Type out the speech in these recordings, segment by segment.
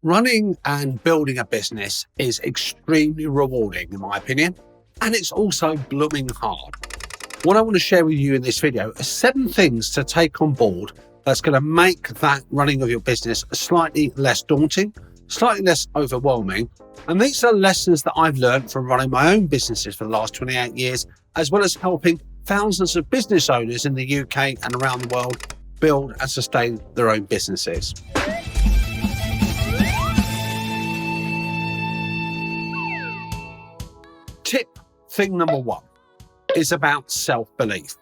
Running and building a business is extremely rewarding, in my opinion, and it's also blooming hard. What I want to share with you in this video are 7 things to take on board that's going to make that running of your business slightly less daunting, slightly less overwhelming. And these are lessons that I've learned from running my own businesses for the last 28 years, as well as helping thousands of business owners in the UK and around the world build and sustain their own businesses. Thing number 1 is about self-belief.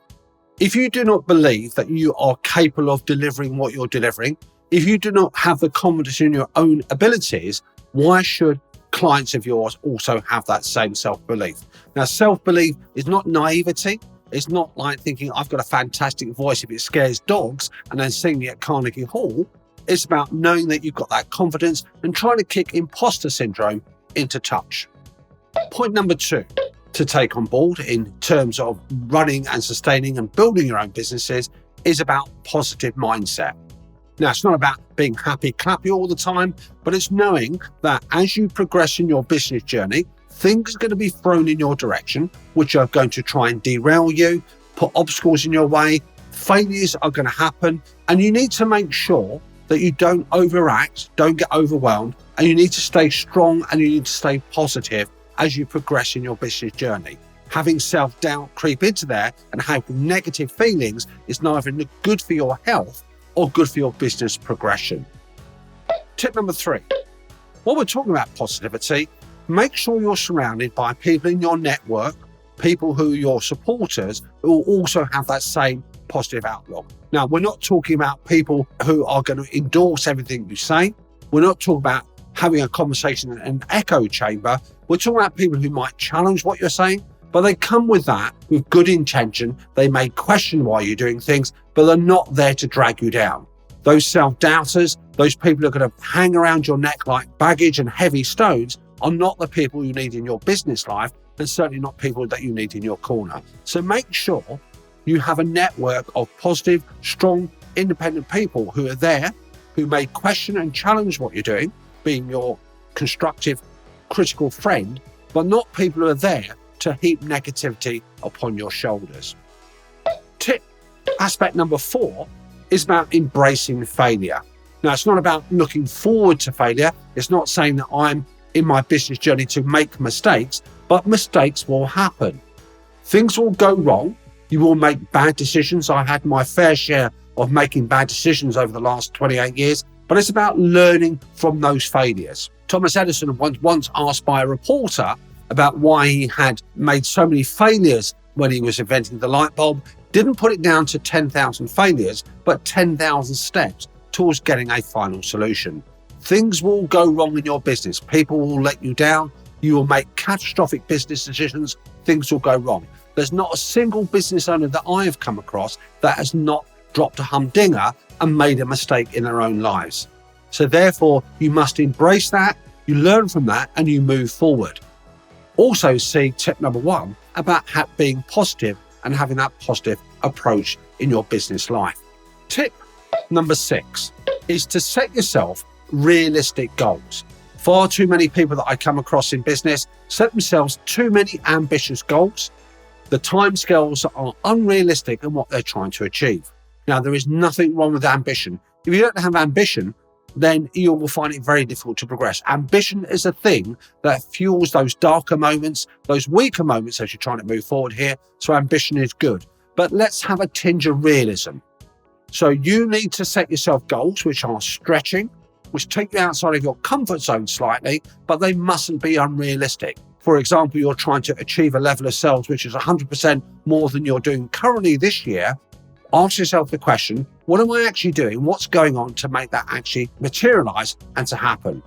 If you do not believe that you are capable of delivering what you're delivering, if you do not have the confidence in your own abilities, why should clients of yours also have that same self-belief? Now, self-belief is not naivety. It's not like thinking I've got a fantastic voice if it scares dogs and then singing at Carnegie Hall. It's about knowing that you've got that confidence and trying to kick imposter syndrome into touch. Point number 2 to take on board in terms of running and sustaining and building your own businesses is about positive mindset. Now, it's not about being happy, clappy all the time, but it's knowing that as you progress in your business journey, things are going to be thrown in your direction, which are going to try and derail you, put obstacles in your way. Failures are going to happen, and you need to make sure that you don't overact, don't get overwhelmed, and you need to stay strong and you need to stay positive as you progress in your business journey. Having self-doubt creep into there and having negative feelings is neither good for your health or good for your business progression. Tip number 3, while we're talking about positivity, make sure you're surrounded by people in your network, people who are your supporters, who will also have that same positive outlook. Now, we're not talking about people who are going to endorse everything you say. We're not talking about having a conversation in an echo chamber. We're talking about people who might challenge what you're saying, but they come with that with good intention. They may question why you're doing things, but they're not there to drag you down. Those self-doubters, those people who are going to hang around your neck like baggage and heavy stones are not the people you need in your business life, and certainly not people that you need in your corner. So make sure you have a network of positive, strong, independent people who are there, who may question and challenge what you're doing, being your constructive, critical friend, but not people who are there to heap negativity upon your shoulders. Aspect number 4 is about embracing failure. Now, it's not about looking forward to failure. It's not saying that I'm in my business journey to make mistakes, but mistakes will happen. Things will go wrong. You will make bad decisions. I had my fair share of making bad decisions over the last 28 years, but it's about learning from those failures. Thomas Edison was once asked by a reporter about why he had made so many failures when he was inventing the light bulb. Didn't put it down to 10,000 failures, but 10,000 steps towards getting a final solution. Things will go wrong in your business. People will let you down. You will make catastrophic business decisions. Things will go wrong. There's not a single business owner that I have come across that has not dropped a humdinger and made a mistake in their own lives. So therefore, you must embrace that, you learn from that, and you move forward. Also see tip number 1 about being positive and having that positive approach in your business life. Tip number 6 is to set yourself realistic goals. Far too many people that I come across in business set themselves too many ambitious goals. The timescales are unrealistic in what they're trying to achieve. Now, there is nothing wrong with ambition. If you don't have ambition, then you will find it very difficult to progress. Ambition is a thing that fuels those darker moments, those weaker moments as you're trying to move forward here. So ambition is good, but let's have a tinge of realism. So you need to set yourself goals which are stretching, which take you outside of your comfort zone slightly, but they mustn't be unrealistic. For example, you're trying to achieve a level of sales which is 100% more than you're doing currently this year. Ask yourself the question, what am I actually doing? What's going on to make that actually materialize and to happen?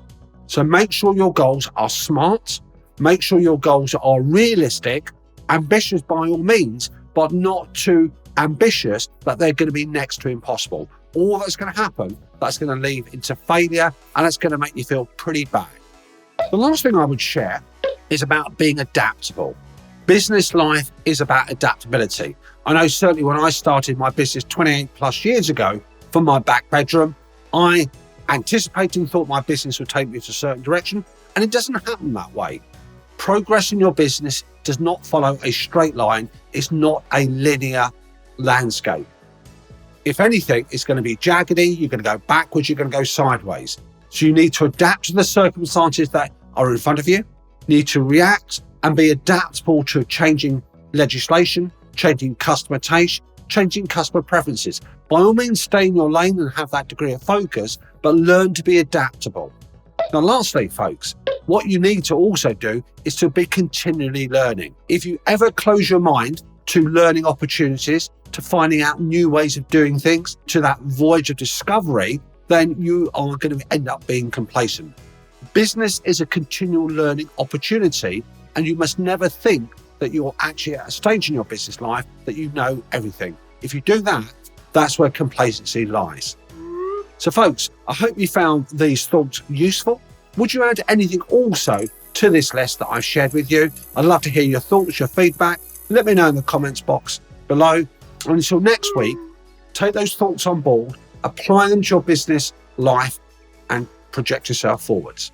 So make sure your goals are smart. Make sure your goals are realistic, ambitious by all means, but not too ambitious that they're going to be next to impossible. All that's going to happen, that's going to lead into failure, and it's going to make you feel pretty bad. The last thing I would share is about being adaptable. Business life is about adaptability. I know certainly when I started my business 28 plus years ago from my back bedroom, I anticipating thought my business would take me to a certain direction, and it doesn't happen that way. Progress in your business does not follow a straight line. It's not a linear landscape. If anything, it's going to be jaggedy, you're going to go backwards, you're going to go sideways. So you need to adapt to the circumstances that are in front of you, need to react and be adaptable to changing legislation, changing customer taste, changing customer preferences. By all means, stay in your lane and have that degree of focus, but learn to be adaptable. Now, lastly, folks, what you need to also do is to be continually learning. If you ever close your mind to learning opportunities, to finding out new ways of doing things, to that voyage of discovery, then you are going to end up being complacent. Business is a continual learning opportunity, and you must never think that you're actually at a stage in your business life that you know everything. If you do that, that's where complacency lies. So folks, I hope you found these thoughts useful. Would you add anything also to this list that I've shared with you? I'd love to hear your thoughts, your feedback. Let me know in the comments box below. And until next week, take those thoughts on board, apply them to your business life, and project yourself forwards.